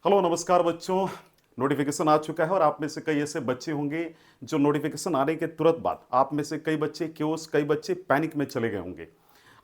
Hello नमस्कार बच्चों। Notification आ चुका है और आप में से कई ऐसे बच्चे होंगे जो नोटिफिकेशन आने के तुरंत बाद आप में से कई बच्चे क्योस कई बच्चे पैनिक में चले गए होंगे।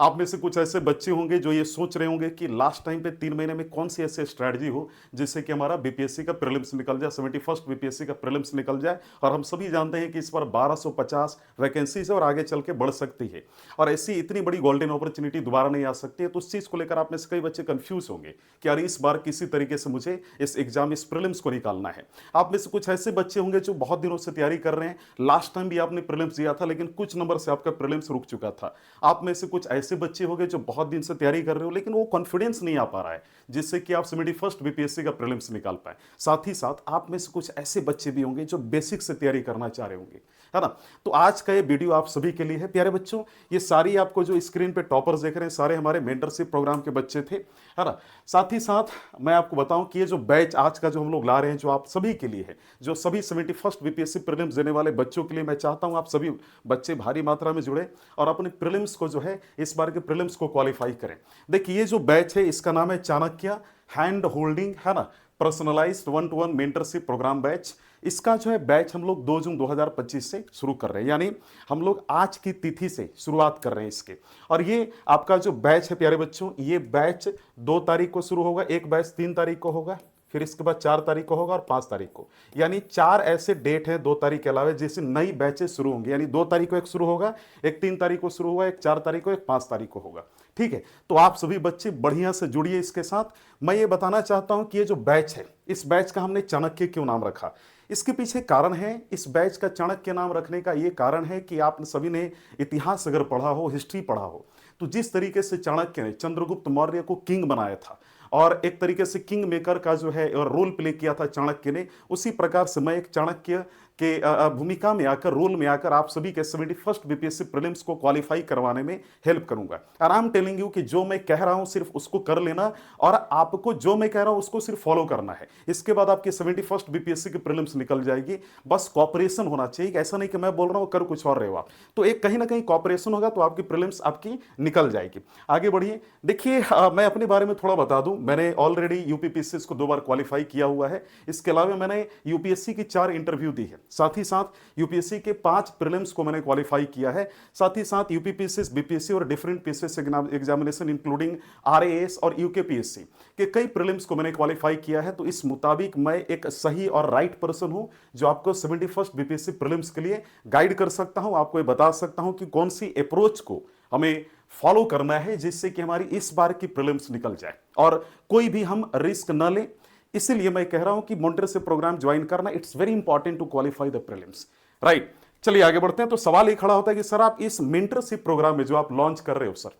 आप में से कुछ ऐसे बच्चे होंगे जो ये सोच रहे होंगे कि लास्ट टाइम पे 3 महीने में कौन सी ऐसी स्ट्रैटेजी हो जिससे कि हमारा बीपीएससी का प्रीलिम्स निकल जाए, 71st बीपीएससी का प्रीलिम्स निकल जाए। और हम सभी जानते हैं कि इस बार 1250 वैकेंसीज है और आगे चल के बढ़ सकती है और ऐसी इतनी बड़ी गोल्डन अपॉर्चुनिटी दोबारा नहीं आ सकती है। तो उस चीज़ को लेकर आप में से कई बच्चे कंफ्यूज होंगे कि यार इस बार किसी तरीके से मुझे इस एग्जाम इस प्रीलिम्स को निकालना है। आप में से कुछ ऐसे बच्चे होंगे जो बहुत दिनों से तैयारी कर रहे हैं, लास्ट टाइम भी आपने प्रीलिम्स दिया था लेकिन कुछ नंबर से आपका प्रीलिम्स रुक चुका था। आप में से कुछ ऐसे बच्चे होंगे जो बहुत दिन से तैयारी कर रहे हो लेकिन वो कॉन्फिडेंस नहीं आ पा रहा है जिससे कि आप 71st बीपीएससी का प्रीलिम्स निकाल पाए। साथ ही साथ आप में से कुछ ऐसे बच्चे भी होंगे जो बेसिक से तैयारी करना चाह रहे होंगे, है ना। तो आज का ये वीडियो आप सभी के लिए है प्यारे बच्चों। ये सारी आपको जो स्क्रीन पे टॉपर्स देख रहे हैं सारे हमारे मेंटरशिप प्रोग्राम के बच्चे थे, है ना। साथ ही साथ मैं आपको बताऊं कि ये जो बैच आज का जो हम लोग ला रहे हैं जो आप सभी के लिए है, जो सभी 71st बीपीएससी प्रीलिम्स देने वाले बच्चों के लिए, मैं चाहता हूं आप सभी बच्चे भारी मात्रा में जुड़े और अपने प्रीलिम्स को जो है इस बार के प्रीलिम्स को क्वालिफाई करें। देखिए ये जो बैच है इसका नाम है चाणक्य हैंड होल्डिंग, है ना, personalised 1-to-1 mentorship programme batch. इसका जो है बैच हम लोग 2 जून 2025 से शुरू कर रहे हैं, यानी हम लोग आज की तिथि से शुरुआत कर रहे हैं इसके। और ये आपका जो बैच है प्यारे बच्चों, ये बैच 2 तारीख को शुरू होगा, एक बैच 3 तारीख को होगा, फिर इसके बाद 4 तारीख को होगा और 5 तारीख को, यानी 4 ऐसे डेट हैं 2 तारीख के अलावा जिससे नई बैचेस शुरू होंगी। यानी 2 तारीख को एक शुरू होगा, एक 3 तारीख को शुरू होगा, एक 4 तारीख को, एक 5 तारीख को होगा। ठीक है, तो आप सभी बच्चे बढ़िया से जुड़िए इसके साथ। मैं ये बताना चाहता हूं कि ये जो बैच है, इस बैच का हमने चाणक्य क्यों नाम रखा, इसके पीछे कारण है। इस बैच का चाणक्य नाम रखने का ये कारण है कि आप सभी ने इतिहास अगर पढ़ा हो, हिस्ट्री पढ़ा हो, तो जिस तरीके से चाणक्य ने चंद्रगुप्त मौर्य को किंग बनाया था और एक तरीके से किंग मेकर का जो है रोल प्ले किया था चाणक्य ने, उसी प्रकार से मैं एक चाणक्य के भूमिका में आकर, रोल में आकर आप सभी के 71st बीपीएससी प्रीलिम्स को क्वालिफाई करवाने में हेल्प करूंगा। और आई एम टेलिंग यू कि जो मैं कह रहा हूं सिर्फ उसको कर लेना और आपको जो मैं कह रहा हूं उसको सिर्फ फॉलो करना है। इसके बाद आपकी 71st बीपीएससी की प्रीलिम्स निकल जाएगी। बस कॉपरेशन होना चाहिए, ऐसा नहीं कि मैं बोल रहा हूं कर कुछ और रहे हो आप, तो एक कहीं ना कहीं कॉपरेशन होगा तो आपकी प्रीलिम्स आपकी निकल जाएगी। आगे बढ़िए। देखिए मैं अपने बारे में थोड़ा बता दूं, मैंने ऑलरेडी यूपीपीएससी को 2 बार क्वालिफाई किया हुआ है। इसके अलावा मैंने यूपीएससी की 4 इंटरव्यू दी है, साथ ही साथ यूपीएससी के 5 प्रीलिम्स को मैंने क्वालिफाई किया है। साथ ही साथ यूपीपीएससी, बीपीएससी और different PSS examination including RAS और यूकेपीएससी के कई प्रीलिम्स को मैंने क्वालिफाई किया है। तो इस मुताबिक मैं एक सही और राइट पर्सन हूं जो आपको 71st बीपीएससी प्रीलिम्स के लिए गाइड कर सकता हूं, आपको ये बता सकता हूं कि कौन सी अप्रोच को हमें फॉलो करना है जिससे कि हमारी इस बार की प्रीलिम्स निकल जाए और कोई भी हम रिस्क न लें। इसीलिए मैं कह रहा हूं कि मेंटरशिप प्रोग्राम ज्वाइन करना it's very important to qualify the prelims, right. चलिए आगे बढ़ते हैं। तो सवाल ये खड़ा होता है कि सर आप इस मेंटरशिप प्रोग्राम में जो आप लॉन्च कर रहे हो सर,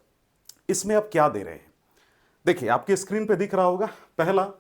इसमें आप क्या दे रहे हैं। देखिए आपकी स्क्रीन पे दिख रहा होगा, पहला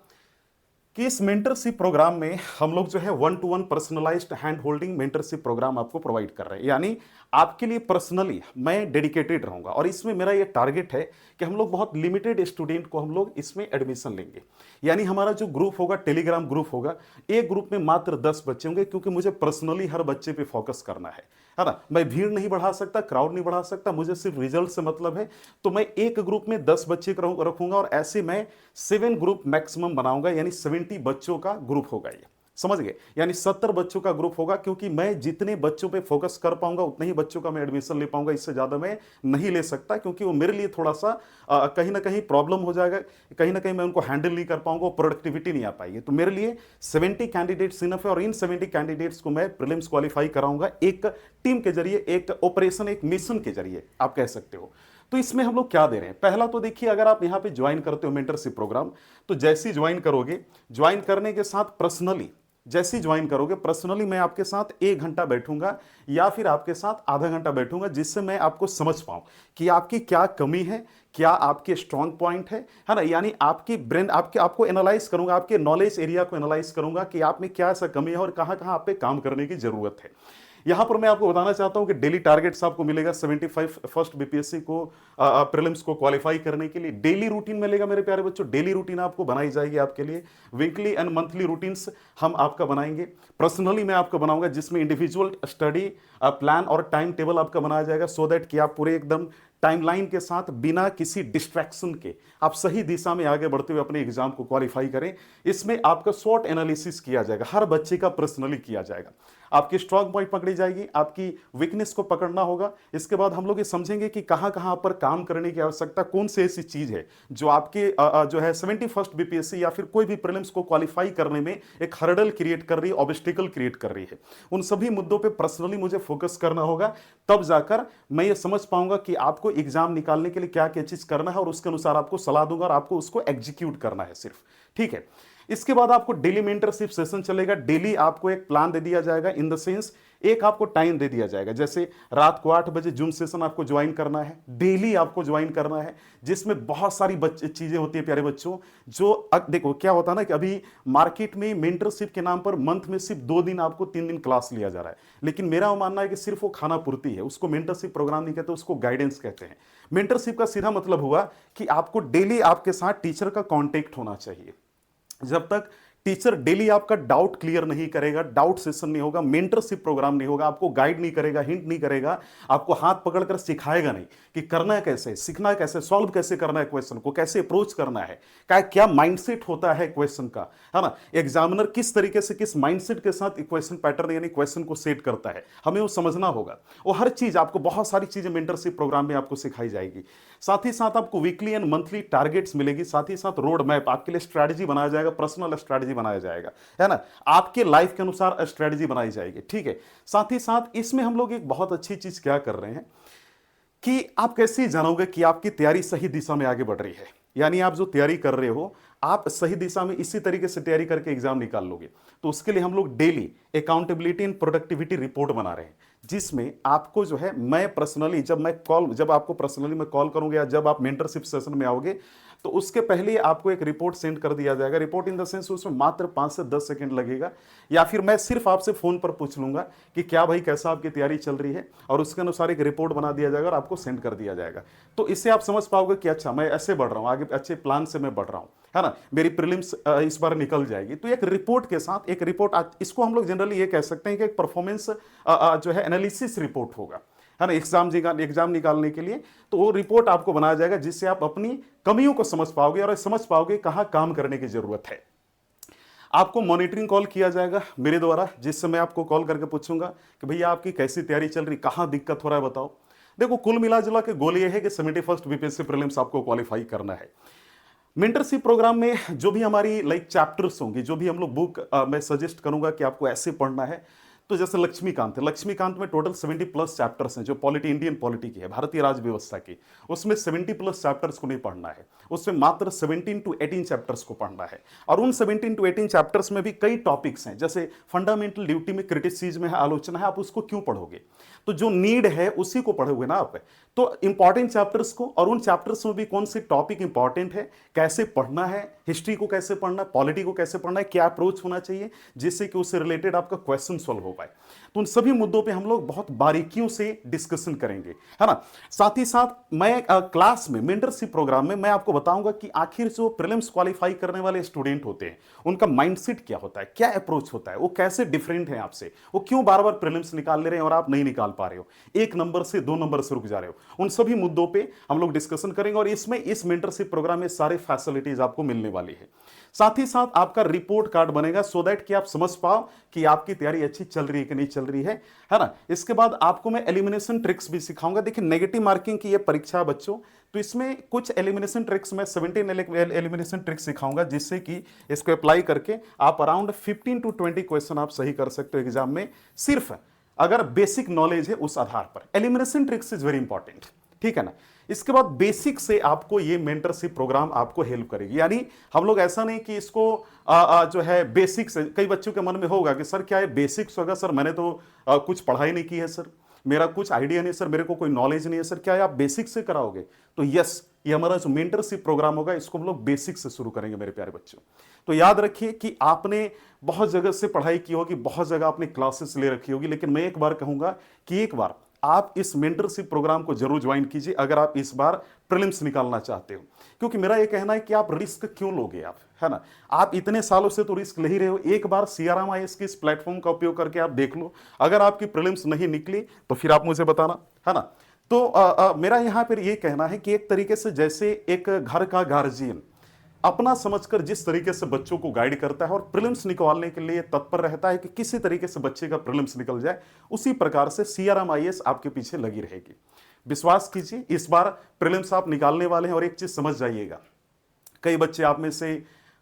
कि इस मेंटरशिप प्रोग्राम में हम लोग जो है 1-to-1 personalized hand holding mentorship program आपको प्रोवाइड कर रहे हैं, यानी आपके लिए पर्सनली मैं डेडिकेटेड रहूंगा। और इसमें मेरा ये टारगेट है कि हम लोग बहुत लिमिटेड स्टूडेंट को हम लोग इसमें एडमिशन लेंगे, यानी हमारा जो ग्रुप होगा, टेलीग्राम ग्रुप होगा, एक ग्रुप में मात्र 10 बच्चे होंगे, क्योंकि मुझे पर्सनली हर बच्चे पे फोकस करना है ना। मैं भीड़ नहीं बढ़ा सकता, क्राउड नहीं बढ़ा सकता, मुझे सिर्फ रिजल्ट से मतलब है। तो मैं एक ग्रुप में 10 बच्चे रखूंगा और ऐसे मैं 7 ग्रुप मैक्सिमम बनाऊंगा, यानी 70 बच्चों का ग्रुप होगा ये, समझ गए, यानी 70 बच्चों का ग्रुप होगा। क्योंकि मैं जितने बच्चों पे फोकस कर पाऊंगा उतने ही बच्चों का मैं एडमिशन ले पाऊंगा, इससे ज्यादा मैं नहीं ले सकता, क्योंकि वो मेरे लिए थोड़ा सा कहीं ना कहीं प्रॉब्लम हो जाएगा, कहीं ना कहीं मैं उनको हैंडल नहीं कर पाऊंगा, प्रोडक्टिविटी नहीं आ पाएगी। तो मेरे लिए 70 कैंडिडेट्स इनफ है और इन 70 कैंडिडेट्स को मैं प्रीलिम्स क्वालिफाई कराऊंगा एक टीम के जरिए, एक ऑपरेशन, एक मिशन के जरिए आप कह सकते हो। तो इसमें हम लोग क्या दे रहे हैं, पहला तो देखिए अगर आप यहां पे ज्वाइन करते हो मेंटरशिप प्रोग्राम, तो जैसे ही ज्वाइन करोगे, ज्वाइन करने के साथ पर्सनली, जैसे ही ज्वाइन करोगे पर्सनली मैं आपके साथ 1 घंटा बैठूंगा या फिर आपके साथ आधा घंटा बैठूंगा, जिससे मैं आपको समझ पाऊं कि आपकी क्या कमी है, क्या आपके स्ट्रॉन्ग पॉइंट है ना। यानी आपकी ब्रेन, आपको एनालाइज करूंगा, आपके नॉलेज एरिया को एनालाइज करूंगा कि आप में क्या ऐसा कमी है और कहां कहां आप पे काम करने की जरूरत है। यहां पर मैं आपको बताना चाहता हूं कि डेली टारगेट्स आपको मिलेगा 75 बीपीएससी को प्रीलिम्स को क्वालिफाई करने के लिए। डेली रूटीन मिलेगा मेरे प्यारे बच्चों, डेली रूटीन आपको बनाई जाएगी आपके लिए। वीकली एंड मंथली रूटीन्स हम आपका बनाएंगे, पर्सनली मैं आपका बनाऊंगा, जिसमें इंडिविजुअल स्टडी प्लान और टाइम टेबल आपका बनाया जाएगा, सो दैट कि आप पूरे एकदम टाइमलाइन के साथ, बिना किसी डिस्ट्रैक्शन के आप सही दिशा में आगे बढ़ते हुए अपने एग्जाम को क्वालिफाई करें। इसमें आपका शॉर्ट एनालिसिस किया जाएगा, हर बच्चे का पर्सनली किया जाएगा। आपकी स्ट्रांग पॉइंट पकड़ी जाएगी, आपकी वीकनेस को पकड़ना होगा। इसके बाद हम लोग ये समझेंगे कि कहां कहां पर काम करने की आवश्यकता, कौन सी ऐसी चीज है जो आपके जो है 71st बीपीएससी या फिर कोई भी प्रीलिम्स को क्वालिफाई करने में एक हर्डल क्रिएट कर रही है, ऑब्स्टिकल क्रिएट कर रही है। उन सभी मुद्दों पे पर्सनली मुझे फोकस करना होगा, तब जाकर मैं ये समझ पाऊंगा कि आपको एग्जाम निकालने के लिए क्या क्या चीज करना है, और उसके अनुसार आपको सलाह दूंगा और आपको उसको एग्जीक्यूट करना है सिर्फ। ठीक है। इसके बाद आपको डेली मेंटरशिप सेशन चलेगा। डेली आपको एक प्लान दे दिया जाएगा, इन द सेंस एक आपको टाइम दे दिया जाएगा, जैसे रात को 8 बजे जूम सेशन आपको ज्वाइन करना है, डेली आपको ज्वाइन करना है, जिसमें बहुत सारी चीजें होती है प्यारे बच्चों। जो देखो क्या होता है ना कि अभी मार्केट में मेंटरशिप के नाम पर मंथ में सिर्फ 2 दिन आपको 3 दिन क्लास लिया जा रहा है, लेकिन मेरा मानना है कि सिर्फ वो खाना पूर्ति है, उसको मेंटरशिप प्रोग्राम नहीं कहते, उसको गाइडेंस कहते हैं। मेंटरशिप का सीधा मतलब हुआ कि आपको डेली आपके साथ टीचर का कॉन्टेक्ट होना चाहिए। जब तक टीचर डेली आपका डाउट क्लियर नहीं करेगा, डाउट सेशन नहीं होगा, मेंटरशिप प्रोग्राम नहीं होगा, आपको गाइड नहीं करेगा, हिंट नहीं करेगा, आपको हाथ पकड़कर सिखाएगा नहीं कि करना है कैसे, सीखना है कैसे, सॉल्व कैसे करना है क्वेश्चन को, कैसे अप्रोच करना है, क्या माइंडसेट होता है क्वेश्चन का, है ना, एग्जामिनर किस तरीके से किस माइंडसेट के साथ क्वेश्चन पैटर्न यानी क्वेश्चन को सेट करता है, हमें वो समझना होगा। वो हर चीज आपको, बहुत सारी चीजें मेंटरशिप प्रोग्राम में आपको सिखाई जाएगी। साथ ही साथ आपको वीकली एंड मंथली टारगेट्स मिलेगी, साथ ही साथ रोड मैप आपके लिए स्ट्रैटेजी बनाया जाएगा, पर्सनल स्ट्रैटेजी बनाया जाएगा, है ना, आपके लाइफ के अनुसार स्ट्रैटेजी बनाई जाएगी। ठीक है। साथ ही साथ इसमें हम लोग एक बहुत अच्छी चीज क्या कर रहे हैं कि आप कैसे जानोगे कि आपकी तैयारी सही दिशा में आगे बढ़ रही है, यानी आप जो तैयारी कर रहे हो आप सही दिशा में इसी तरीके से तैयारी करके एग्जाम निकाल लोगे। तो उसके लिए हम लोग daily accountability and productivity report बना रहे हैं, जिसमें आपको जो है मैं पर्सनली जब आपको पर्सनली मैं कॉल करूंगा या जब आप मेंटरशिप सेशन में आओगे तो उसके पहले आपको एक रिपोर्ट सेंड कर दिया जाएगा। रिपोर्ट इन द सेंस उसमें मात्र 5 से 10 सेकंड लगेगा, या फिर मैं सिर्फ आपसे फोन पर पूछ लूंगा कि क्या भाई कैसा आपकी तैयारी चल रही है, और उसके अनुसार एक रिपोर्ट बना दिया जाएगा और आपको सेंड कर दिया जाएगा। तो इससे आप समझ पाओगे कि अच्छा मैं ऐसे बढ़ रहा हूँ, आगे अच्छे प्लान से मैं बढ़ रहा हूँ, है ना, मेरी प्रीलिम्स इस बार निकल जाएगी। तो एक रिपोर्ट के साथ एक रिपोर्ट, इसको हम लोग जनरली ये कह सकते हैं कि एक परफॉर्मेंस जो है एनालिसिस रिपोर्ट होगा, है ना, एग्जाम निकालने के लिए। तो वो रिपोर्ट आपको बनाया जाएगा, जिससे आप अपनी कमियों को समझ पाओगे और समझ पाओगे कहां काम करने की जरूरत है। आपको मॉनिटरिंग कॉल किया जाएगा मेरे द्वारा, जिससे मैं आपको कॉल करके पूछूंगा कि भैया आपकी कैसी तैयारी चल रही, कहां दिक्कत हो रहा है बताओ। देखो कुल मिला जुला के गोल ये है कि 71st बीपीएससी प्रीलिम्स आपको क्वालिफाई करना है। मेंटरशिप प्रोग्राम में जो भी हमारी चैप्टर्स होंगे, जो भी हम लोग बुक मैं सजेस्ट करूंगा कि आपको ऐसे पढ़ना है, तो जैसे लक्ष्मीकांत है, लक्ष्मीकांत में टोटल 70+ चैप्टर्स हैं, जो इंडियन पॉलिटी की है, भारतीय राज व्यवस्था की, उसमें 70+ चैप्टर्स को नहीं पढ़ना है, उसमें मात्र 17 to 18 चैप्टर्स को पढ़ना है। और उन 17 to 18 चैप्टर्स में भी कई टॉपिक्स हैं, जैसे फंडामेंटल ड्यूटी में क्रिटिसिज्म है, आलोचना है, आप उसको क्यों पढ़ोगे, तो जो नीड है उसी को पढ़ोगे ना आप। तो इंपॉर्टेंट चैप्टर्स को, और उन चैप्टर्स में भी कौन से टॉपिक इंपॉर्टेंट है, कैसे पढ़ना है, हिस्ट्री को कैसे पढ़ना है, पॉलिटी को कैसे पढ़ना है, क्या अप्रोच होना चाहिए जिससे कि उससे रिलेटेड आपका क्वेश्चन सॉल्व हो पाए। तो उन सभी मुद्दों पे हम लोग बहुत बारीकियों से डिस्कशन करेंगे, है ना। साथ ही साथ मैं क्लास में मेंटरशिप प्रोग्राम में मैं आपको बताऊंगा कि आखिर जो प्रीलिम्स क्वालिफाई करने वाले स्टूडेंट होते हैं उनका माइंडसेट क्या होता है, क्या अप्रोच होता है, वो कैसे डिफरेंट है आपसे, वो क्यों बार बार प्रीलिम्स निकाल ले रहे हैं और आप नहीं निकाल पा रहे हो, 1 नंबर से 2 नंबर से रुक जा रहे हो। उन सभी मुद्दों पे हम लोग डिस्कशन करेंगे, और इसमें इस मेंटरशिप प्रोग्राम में सारे फैसिलिटीज आपको मिलने वाली है। साथ ही साथ आपका रिपोर्ट कार्ड बनेगा, सो दैट कि आप समझ पाओ कि आपकी तैयारी अच्छी चल रही है कि नहीं चल रही है ना। इसके बाद आपको मैं एलिमिनेशन ट्रिक्स भी सिखाऊंगा। देखिए नेगेटिव मार्किंग की ये परीक्षा बच्चों, तो इसमें कुछ एलिमिनेशन ट्रिक्स, मैं 17 एलिमिनेशन ट्रिक्स सिखाऊंगा, जिससे कि इसको अप्लाई करके आप अराउंड 15 to 20 क्वेश्चन आप सही कर सकते हो एग्जाम में, सिर्फ अगर बेसिक नॉलेज है उस आधार पर। Elimination tricks is very important, ठीक है ना। इसके बाद बेसिक से आपको ये मेंटरशिप प्रोग्राम आपको हेल्प करेगी, यानी हम लोग ऐसा नहीं कि इसको जो है बेसिक से, कई बच्चों के मन में होगा कि सर क्या है बेसिक्स होगा, सर मैंने तो कुछ पढ़ाई नहीं की है सर, मेरा कुछ आइडिया नहीं सर, मेरे को कोई नॉलेज नहीं है सर, क्या है आप बेसिक से कराओगे। तो यस, ये हमारा जो मेंटरशिप प्रोग्राम होगा इसको हम लोग बेसिक से शुरू करेंगे मेरे प्यारे बच्चों। तो याद रखिए कि आपने बहुत जगह से पढ़ाई की होगी, बहुत जगह आपने क्लासेस ले रखी होगी, लेकिन मैं एक बार कहूंगा कि एक बार आप इस मेंटरशिप प्रोग्राम को जरूर ज्वाइन कीजिए अगर आप इस बार प्रीलिम्स निकालना चाहते हो। क्योंकि मेरा यह कहना है कि आप रिस्क क्यों लोगे, आप, है ना, आप इतने सालों से तो रिस्क ले ही रहे हो, एक बार सीआरएम आईएएस के इस प्लेटफॉर्म का उपयोग करके आप देख लो, अगर आपकी प्रीलिम्स नहीं निकली तो फिर आप मुझे बताना, है ना। तो मेरा यहाँ पर ये कहना है कि एक तरीके से जैसे एक घर का गार्जियन अपना समझकर जिस तरीके से बच्चों को गाइड करता है और प्रीलिम्स निकालने के लिए तत्पर रहता है कि किसी तरीके से बच्चे का प्रीलिम्स निकल जाए, उसी प्रकार से सीआरएम आईएएस आपके पीछे लगी रहेगी। विश्वास कीजिए, इस बार प्रीलिम्स आप निकालने वाले हैं। और एक चीज समझ जाइएगा, कई बच्चे आप में से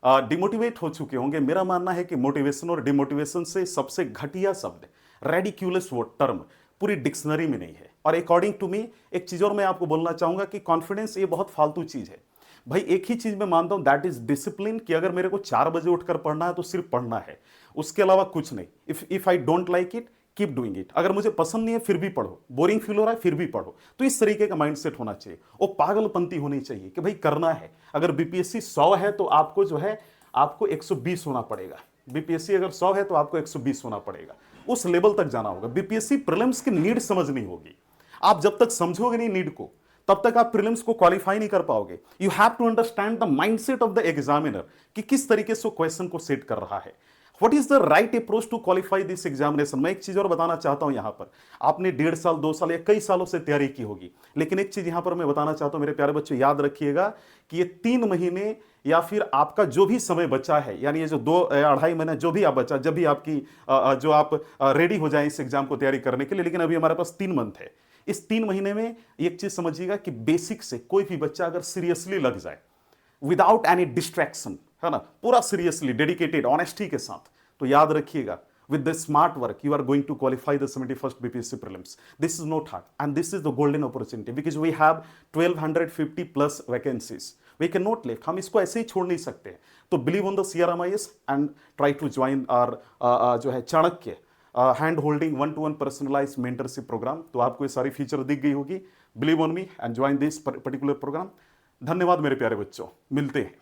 डिमोटिवेट हो चुके होंगे। मेरा मानना है कि मोटिवेशन और डिमोटिवेशन से सबसे घटिया शब्द रेडिक्यूलस वो टर्म पूरी डिक्शनरी में नहीं है। और अकॉर्डिंग टू मी एक चीज और मैं आपको बोलना चाहूंगा कि कॉन्फिडेंस ये बहुत फालतू चीज है भाई। एक ही चीज मैं मानता हूं, दैट इज डिसिप्लिन, कि अगर मेरे को 4 बजे उठकर पढ़ना है तो सिर्फ पढ़ना है, उसके अलावा कुछ नहीं। If I don't like it, keep doing it. अगर मुझे पसंद नहीं है फिर भी पढ़ो, बोरिंग फील हो रहा है फिर भी पढ़ो। तो इस तरीके का माइंडसेट होना चाहिए। वो पागलपंती होनी चाहिए कि भाई करना है। अगर बीपीएससी 100 है तो आपको जो है आपको 120 होना पड़ेगा। बीपीएससी अगर 100 है तो आपको 120 होना पड़ेगा। उस लेवल तक जाना होगा। बीपीएससी प्रीलिम्स की नीड समझनी होगी। आप जब तक समझोगे नहीं नीड को, तब तक आप प्रीलिम्स को क्वालिफाई नहीं कर पाओगे। You have to understand the mindset of the examiner कि किस तरीके से क्वेश्चन को सेट कर रहा है। What is the right approach to qualify this examination. मैं एक चीज और बताना चाहता हूं, यहां पर आपने 1.5 साल 2 साल या कई सालों से तैयारी की होगी, लेकिन एक चीज यहां पर मैं बताना चाहता हूं मेरे प्यारे बच्चों, याद रखिएगा कि ये 3 महीने या फिर आपका जो भी समय बचा है, यानी ये जो 2-2.5 महीना जो भी आप बचा, जब भी आपकी जो आप रेडी हो जाए इस एग्जाम को तैयारी करने के लिए, लेकिन अभी हमारे पास 3 मंथ है। इस 3 महीने में एक चीज समझिएगा कि बेसिक से कोई भी बच्चा अगर सीरियसली लग जाए विदाउट एनी डिस्ट्रैक्शन, है ना, पूरा सीरियसली डेडिकेटेड ऑनेस्टी के साथ, तो याद रखिएगा with the smart work you are going to qualify the 71st BPSC prelims. This is not hard and this is the golden opportunity because we have 1250 plus vacancies. We cannot leave. हम इसको ऐसे ही छोड़ नहीं सकते। तो believe on the CRMIS and try to join our जो है Chanakya hand holding 1-to-1 personalized mentorship program. तो आपको ये सारी फीचर दिख गई होगी। Believe on me and join this particular program. धन्यवाद मेरे प्यारे बच्चों, मिलते हैं।